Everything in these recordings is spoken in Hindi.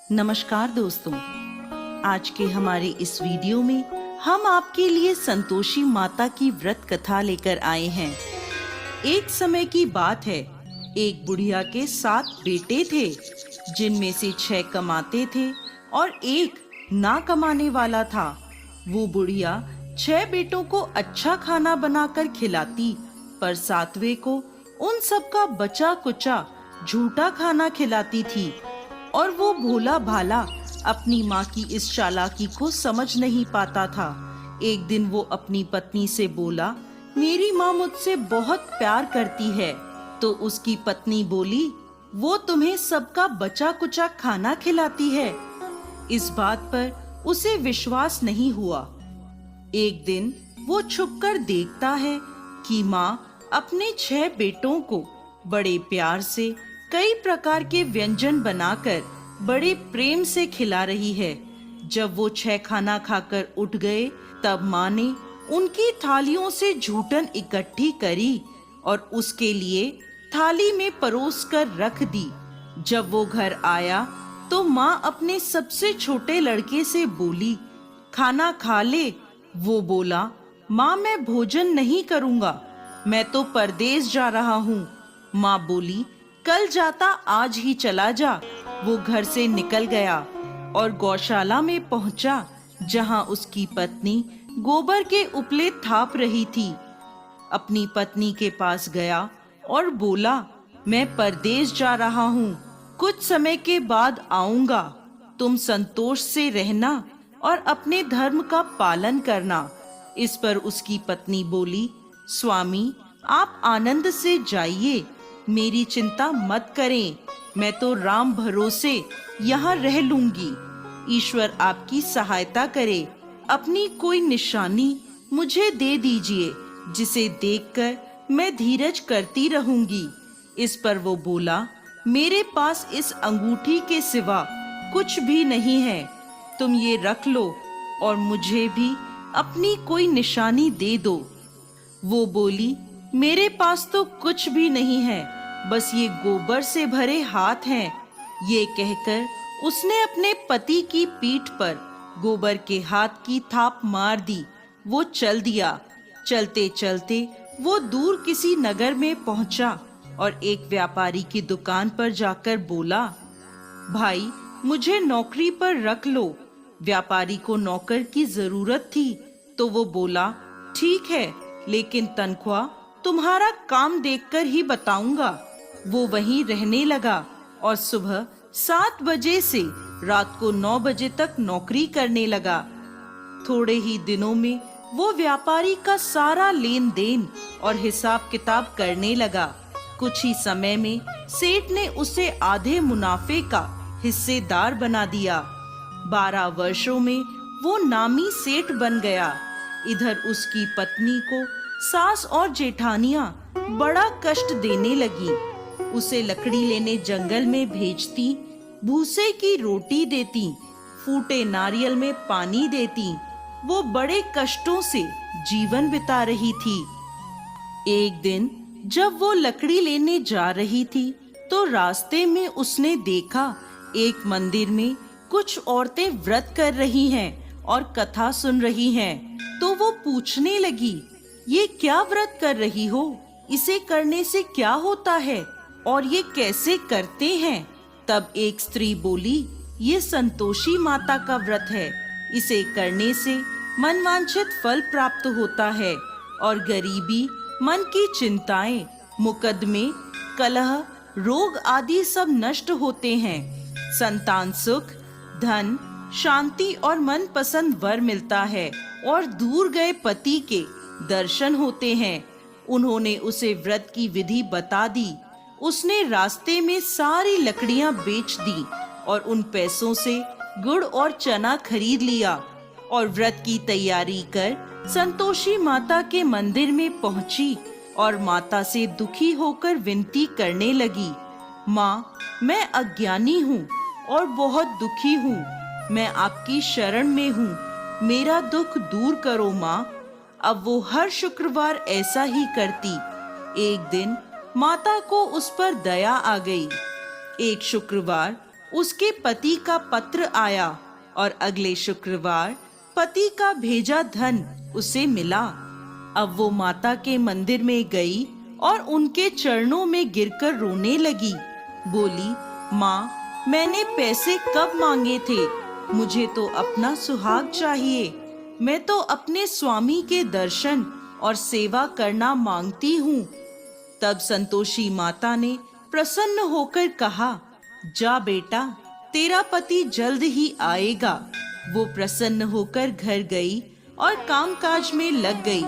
नमस्कार दोस्तों, आज के हमारे इस वीडियो में हम आपके लिए संतोषी माता की व्रत कथा लेकर आए हैं। एक समय की बात है, एक बुढ़िया के 7 बेटे थे, जिनमें से 6 कमाते थे और एक ना कमाने वाला था। वो बुढ़िया 6 बेटों को अच्छा खाना बनाकर खिलाती, पर 7वें को उन सब का बचा कुचा झूठा खाना खिलाती थी। और वो भोला भाला अपनी माँ की इस चालाकी को समझ नहीं पाता था। एक दिन वो अपनी पत्नी से बोला, मेरी माँ मुझसे बहुत प्यार करती है। तो उसकी पत्नी बोली, वो तुम्हें सबका बचा कुचा खाना खिलाती है। इस बात पर उसे विश्वास नहीं हुआ। एक दिन वो छुपकर देखता है कि माँ अपने 6 बेटों को बड़े प्यार से कई प्रकार के व्यंजन बनाकर बड़े प्रेम से खिला रही है। जब वो 6 खाना खाकर उठ गए, तब माँ ने उनकी थालियों से झूठन इकट्ठी करी और उसके लिए थाली में परोस कर रख दी। जब वो घर आया तो माँ अपने सबसे छोटे लड़के से बोली, खाना खा ले। वो बोला, माँ मैं भोजन नहीं करूँगा, मैं तो परदेश जा रहा हूँ। माँ बोली, कल जाता आज ही चला जा। वो घर से निकल गया और गौशाला में पहुंचा, जहां उसकी पत्नी गोबर के उपले थाप रही थी। अपनी पत्नी के पास गया और बोला, मैं परदेश जा रहा हूँ, कुछ समय के बाद आऊंगा। तुम संतोष से रहना और अपने धर्म का पालन करना। इस पर उसकी पत्नी बोली, स्वामी आप आनंद से जाइए, मेरी चिंता मत करें, मैं तो राम भरोसे यहाँ रह लूंगी। ईश्वर आपकी सहायता करे, अपनी कोई निशानी मुझे दे दीजिए, जिसे देखकर मैं धीरज करती रहूंगी। इस पर वो बोला, मेरे पास इस अंगूठी के सिवा कुछ भी नहीं है, तुम ये रख लो और मुझे भी अपनी कोई निशानी दे दो। वो बोली, मेरे पास तो कुछ भी नहीं है, बस ये गोबर से भरे हाथ हैं। ये कहकर उसने अपने पति की पीठ पर गोबर के हाथ की थाप मार दी। वो चल दिया। चलते चलते वो दूर किसी नगर में पहुंचा और एक व्यापारी की दुकान पर जाकर बोला, भाई मुझे नौकरी पर रख लो। व्यापारी को नौकर की जरूरत थी, तो वो बोला, ठीक है, लेकिन तनख्वाह तुम्हारा काम देखकर ही बताऊंगा। वो वहीं रहने लगा और सुबह 7 बजे से रात को 9 बजे तक नौकरी करने लगा। थोड़े ही दिनों में वो व्यापारी का सारा लेन देन और हिसाब किताब करने लगा। कुछ ही समय में सेठ ने उसे आधे मुनाफे का हिस्सेदार बना दिया। 12 वर्षों में वो नामी सेठ बन गया। इधर उसकी पत्नी को सास और जेठानियां बड़ा कष्ट देने लगी। उसे लकड़ी लेने जंगल में भेजती, भूसे की रोटी देती, फूटे नारियल में पानी देती। वो बड़े कष्टों से जीवन बिता रही थी। एक दिन जब वो लकड़ी लेने जा रही थी, तो रास्ते में उसने देखा एक मंदिर में कुछ औरतें व्रत कर रही हैं और कथा सुन रही हैं। तो वो पूछने लगी, ये क्या व्रत कर रही हो? इसे करने से क्या होता है और ये कैसे करते हैं? तब एक स्त्री बोली, ये संतोषी माता का व्रत है। इसे करने से मनवांछित फल प्राप्त होता है और गरीबी, मन की चिंताएं, मुकदमे, कलह, रोग आदि सब नष्ट होते हैं। संतान सुख, धन, शांति और मन पसंद वर मिलता है और दूर गए पति के दर्शन होते हैं। उन्होंने उसे व्रत की विधि बता दी। उसने रास्ते में सारी लकड़ियां बेच दी और उन पैसों से गुड़ और चना खरीद लिया और व्रत की तैयारी कर संतोषी माता के मंदिर में पहुंची और माता से दुखी होकर विनती करने लगी, माँ मैं अज्ञानी हूँ और बहुत दुखी हूँ, मैं आपकी शरण में हूँ, मेरा दुख दूर करो माँ। अब वो हर शुक्रवार ऐसा ही करती। एक दिन माता को उस पर दया आ गई। एक शुक्रवार उसके पति का पत्र आया और अगले शुक्रवार पति का भेजा धन उसे मिला। अब वो माता के मंदिर में गई और उनके चरणों में गिरकर रोने लगी। बोली, माँ, मैंने पैसे कब मांगे थे? मुझे तो अपना सुहाग चाहिए। मैं तो अपने स्वामी के दर्शन और सेवा करना मांगती हूँ। तब संतोषी माता ने प्रसन्न होकर कहा, जा बेटा, तेरा पति जल्द ही आएगा। वो प्रसन्न होकर घर गई और कामकाज में लग गई।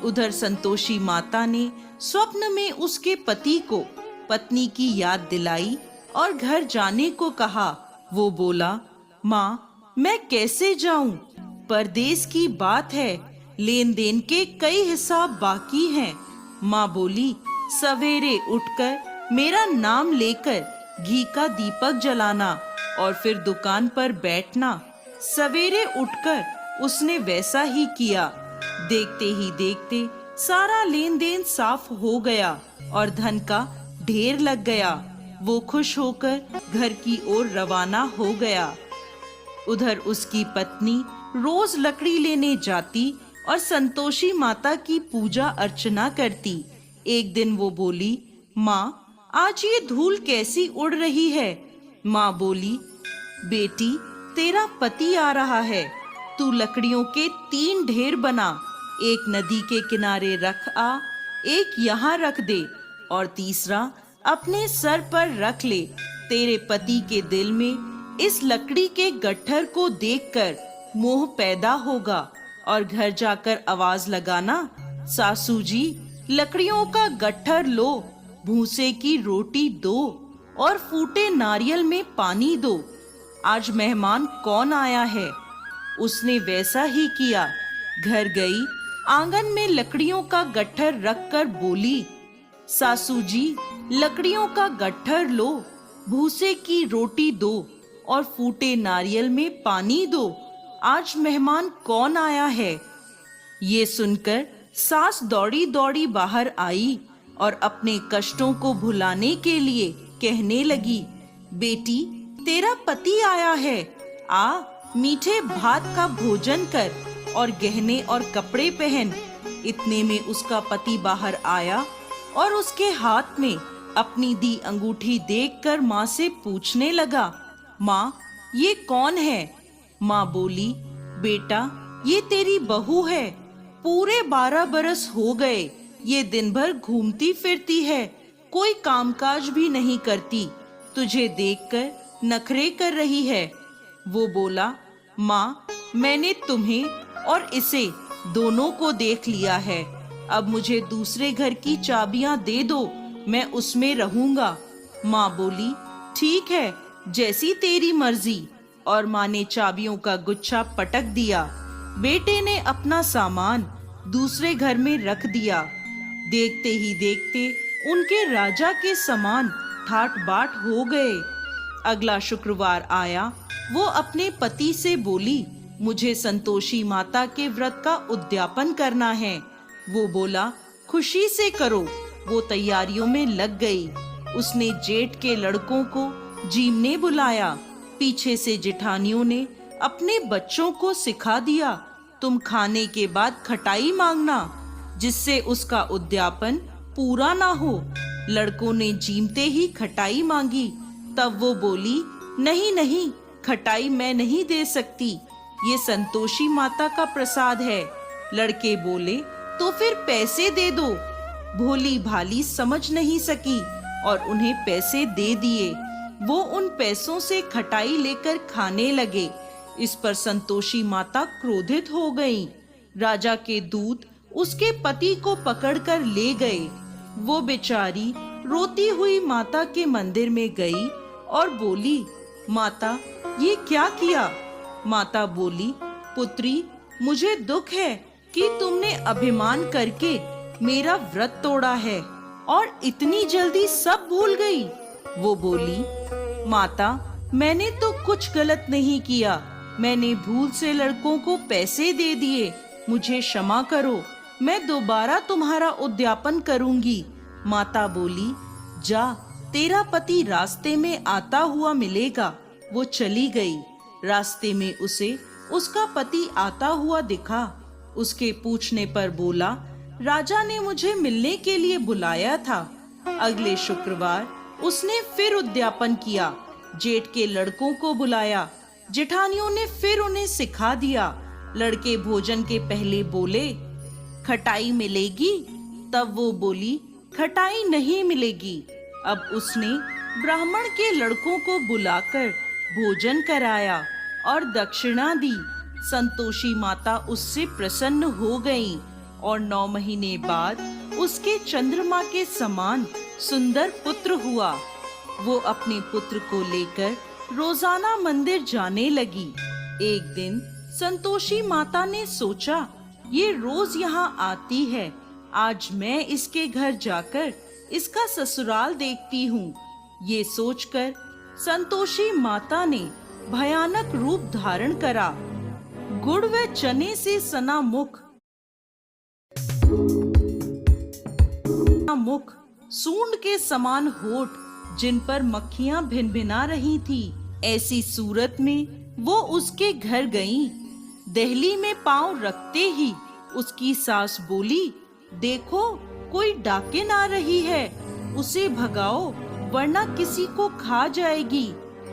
उधर संतोषी माता ने स्वप्न में उसके पति को पत्नी की याद दिलाई और घर जाने को कहा। वो बोला, माँ, मैं कैसे जाऊं? परदेश की बात है, लेन देन के कई हिसाब बाकी हैं। माँ बोली, सवेरे उठकर मेरा नाम लेकर घी का दीपक जलाना और फिर दुकान पर बैठना। सवेरे उठकर उसने वैसा ही किया। देखते ही देखते सारा लेन देन साफ हो गया और धन का ढेर लग गया। वो खुश होकर घर की ओर रवाना हो गया। उधर उसकी पत्नी रोज लकड़ी लेने जाती और संतोषी माता की पूजा अर्चना करती। एक दिन वो बोली, माँ, आज ये धूल कैसी उड़ रही है? माँ बोली, बेटी, तेरा पति आ रहा है। तू लकड़ियों के 3 ढेर बना, एक नदी के किनारे रख आ, एक यहाँ रख दे और तीसरा अपने सर पर रख ले। तेरे पति के दिल में इस लकड़ी के गट्ठर को देखकर मोह पैदा होगा और घर जाकर आवाज लगाना, सासू जी, लकड़ियों का गट्ठर लो, भूसे की रोटी दो और फूटे नारियल में पानी दो। आज मेहमान कौन आया है? उसने वैसा ही किया। घर गई, आंगन में लकड़ियों का गट्ठर रखकर बोली, सासू जी, लकड़ियों का गट्ठर लो, भूसे की रोटी दो और फूटे नारियल में पानी दो। आज मेहमान कौन आया है? ये सुनकर सास दौड़ी दौड़ी बाहर आई और अपने कष्टों को भुलाने के लिए कहने लगी, बेटी, तेरा पति आया है। आ, मीठे भात का भोजन कर और गहने और कपड़े पहन। इतने में उसका पति बाहर आया और उसके हाथ में अपनी दी अंगूठी देखकर माँ से पूछने लगा, माँ, ये कौन है? माँ बोली, बेटा, ये तेरी बहू है। पूरे 12 बरस हो गए ये दिन भर घूमती फिरती है, कोई कामकाज भी नहीं करती। तुझे देखकर नखरे कर रही है। वो बोला, माँ, मैंने तुम्हें और इसे दोनों को देख लिया है। अब मुझे दूसरे घर की चाबियां दे दो, मैं उसमें रहूंगा। माँ बोली, ठीक है, जैसी तेरी मर्जी। और माँ ने चाबियों का गुच्छा पटक दिया। बेटे ने अपना सामान दूसरे घर में रख दिया। देखते ही देखते उनके राजा के समान ठाट बाट हो गए। अगला शुक्रवार आया। वो अपने पति से बोली, मुझे संतोषी माता के व्रत का उद्यापन करना है। वो बोला, खुशी से करो। वो तैयारियों में लग गई। उसने जेठ के लड़कों को जीमने बुलाया। पीछे से जेठानियों ने अपने बच्चों को सिखा दिया, तुम खाने के बाद खटाई मांगना, जिससे उसका उद्यापन पूरा ना हो। लड़कों ने जीमते ही खटाई मांगी। तब वो बोली, नहीं नहीं, खटाई मैं नहीं दे सकती, ये संतोषी माता का प्रसाद है। लड़के बोले, तो फिर पैसे दे दो। भोली भाली समझ नहीं सकी और उन्हें पैसे दे दिए। वो उन पैसों से खटाई लेकर खाने लगे। इस पर संतोषी माता क्रोधित हो गईं। राजा के दूत उसके पति को पकड़कर ले गए। वो बेचारी रोती हुई माता के मंदिर में गई और बोली, माता, ये क्या किया? माता बोली, पुत्री, मुझे दुख है कि तुमने अभिमान करके मेरा व्रत तोड़ा है और इतनी जल्दी सब भूल गई। वो बोली, माता, मैंने तो कुछ गलत नहीं किया। मैंने भूल से लड़कों को पैसे दे दिए। मुझे क्षमा करो, मैं दोबारा तुम्हारा उद्यापन करूंगी। माता बोली, जा, तेरा पति रास्ते में आता हुआ मिलेगा। वो चली गई। रास्ते में उसे उसका पति आता हुआ दिखा। उसके पूछने पर बोला, राजा ने मुझे मिलने के लिए बुलाया था। अगले शुक्रवार उसने फिर उद्यापन किया। जेठ के लड़कों को बुलाया। जेठानियों ने फिर उन्हें सिखा दिया। लड़के भोजन के पहले बोले, खटाई मिलेगी? तब वो बोली, खटाई नहीं मिलेगी। अब उसने ब्राह्मण के लड़कों को बुलाकर भोजन कराया और दक्षिणा दी। संतोषी माता उससे प्रसन्न हो गईं और 9 महीने बाद उसके चंद्रमा के समान सुंदर पुत्र हुआ। वो अपने पुत्र को लेकर रोजाना मंदिर जाने लगी। एक दिन संतोषी माता ने सोचा, ये रोज यहाँ आती है, आज मैं इसके घर जाकर इसका ससुराल देखती हूँ। ये सोचकर संतोषी माता ने भयानक रूप धारण करा। गुड़ व चने से सना मुख, सूंड के समान होठ, जिन पर मक्खियां भिनभिना रही थी। ऐसी सूरत में वो उसके घर गईं। दहली में पांव रखते ही उसकी सास बोली, देखो कोई डाकिन आ रही है, उसे भगाओ वरना किसी को खा जाएगी।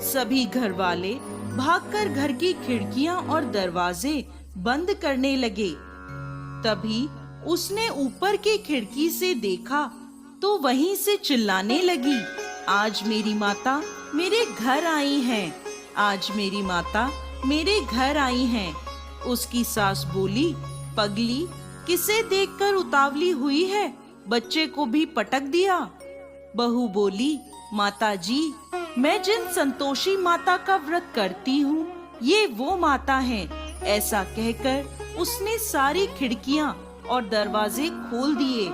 सभी घर वाले भागकर घर की खिड़कियां और दरवाजे बंद करने लगे। तभी उसने ऊपर की खिड़की से देखा तो वहीं से चिल्लाने लगी, आज मेरी माता मेरे घर आई हैं, आज मेरी माता मेरे घर आई हैं। उसकी सास बोली, पगली, किसे देखकर उतावली हुई है, बच्चे को भी पटक दिया। बहू बोली, माता जी, मैं जिन संतोषी माता का व्रत करती हूँ, ये वो माता हैं। ऐसा कहकर उसने सारी खिड़कियाँ और दरवाजे खोल दिए।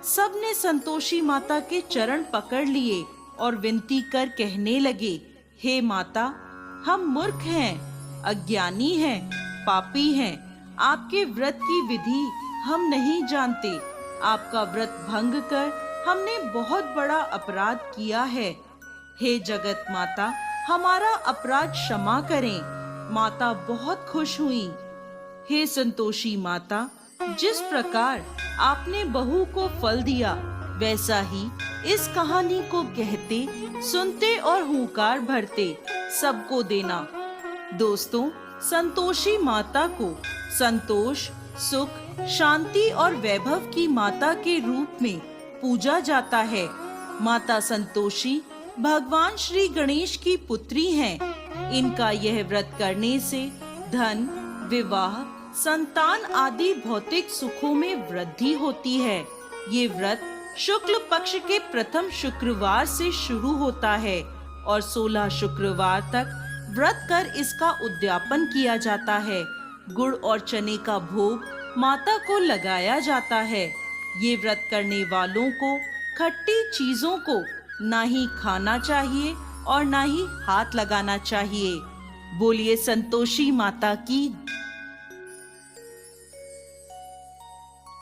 सबने संतोषी माता के चरण पकड़ लिए और विनती कर कहने लगे, हे माता, हम मूर्ख हैं, अज्ञानी हैं, पापी हैं। आपके व्रत की विधि हम नहीं जानते। आपका व्रत भंग कर हमने बहुत बड़ा अपराध किया है। हे जगत माता, हमारा अपराध क्षमा करें। माता बहुत खुश हुई। हे संतोषी माता, जिस प्रकार आपने बहू को फल दिया, वैसा ही इस कहानी को कहते, सुनते और हुंकार भरते सबको देना। दोस्तों, संतोषी माता को संतोष, सुख, शांति और वैभव की माता के रूप में पूजा जाता है। माता संतोषी भगवान श्री गणेश की पुत्री हैं। इनका यह व्रत करने से धन, विवाह, संतान आदि भौतिक सुखों में वृद्धि होती है। ये व्रत शुक्ल पक्ष के प्रथम शुक्रवार से शुरू होता है और 16 शुक्रवार तक व्रत कर इसका उद्यापन किया जाता है। गुड़ और चने का भोग माता को लगाया जाता है। ये व्रत करने वालों को खट्टी चीजों को ना ही खाना चाहिए और ना ही हाथ लगाना चाहिए। बोलिए संतोषी माता की